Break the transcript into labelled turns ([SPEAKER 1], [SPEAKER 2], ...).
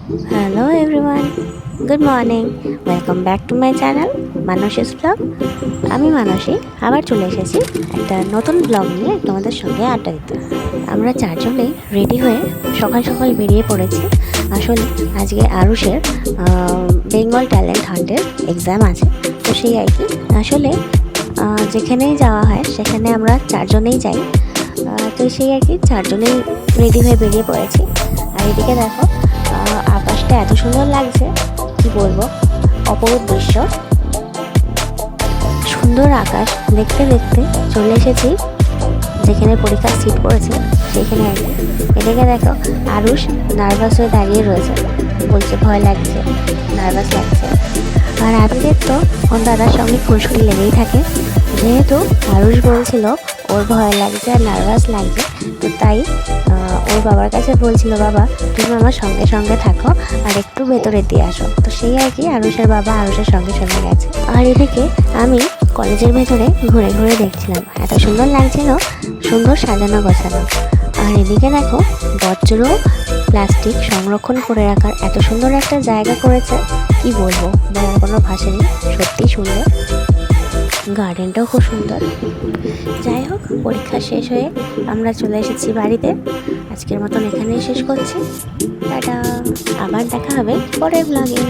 [SPEAKER 1] Hello everyone, good morning. Welcome back to my channel Mansi's blog. আমি মানসী আবার চলে এসেছি একটা নতুন ব্লগ নিয়ে তোমাদের সঙ্গে আড্ডা দিতে। আমরা চারজনেই রেডি হয়ে সকাল সকাল বেরিয়ে পড়েছি। আসলে আজকে আরুষের বেঙ্গল ট্যালেন্ট হান্টের এক্সাম আছে, তো সেই আর কি। আসলে যেখানেই যাওয়া হয় সেখানে আমরা চারজনেই যাই, তো সেই আর কি চারজনেই রেডি হয়ে বেরিয়ে পড়েছি। আর এদিকে দেখো, আকাশটা এত সুন্দর লাগছে, কি বলবো, অপরূপ দৃশ্য। সুন্দর আকাশ দেখতে দেখতে চলে এসেছি যেখানে পরীক্ষার সিট পড়েছে সেখানে আর কি। এদিকে দেখো, আরুষ নার্ভাস হয়ে দাঁড়িয়ে রয়েছে, বলছে ভয় লাগছে, নার্ভাস লাগছে। আর আবিরের তো ওর দাদার সঙ্গে খুনসুটি লেগেই থাকে। যেহেতু আরুষ বলছিল ওর ভয় লাগছে আর নার্ভাস লাগছে, তো তাই ওর বাবার কাছে বলছিল, বাবা তুমি আমার সঙ্গে সঙ্গে থাকো আর একটু ভেতরে দিয়ে আসো। তো সেই আর কি আরুষের বাবা আরুষের সঙ্গে সঙ্গে গেছে। আর এদিকে আমি কলেজের ভেতরে ঘুরে ঘুরে দেখছিলাম, এত সুন্দর লাগছিল, সুন্দর সাজানো গোছানো। আর এদিকে দেখো, বজ্র প্লাস্টিক সংরক্ষণ করে রাখার এত সুন্দর একটা জায়গা করেছে, কি বলবো, বলার কোনো ভাষা নেই, সত্যিই সুন্দর। গার্ডেনটাও খুব সুন্দর। যাই হোক, পরীক্ষা শেষ হয়ে আমরা চলে এসেছি বাড়িতে। আজকের মতন এখানেই শেষ করছি, টাটা। আবার দেখা হবে পরের ব্লগে।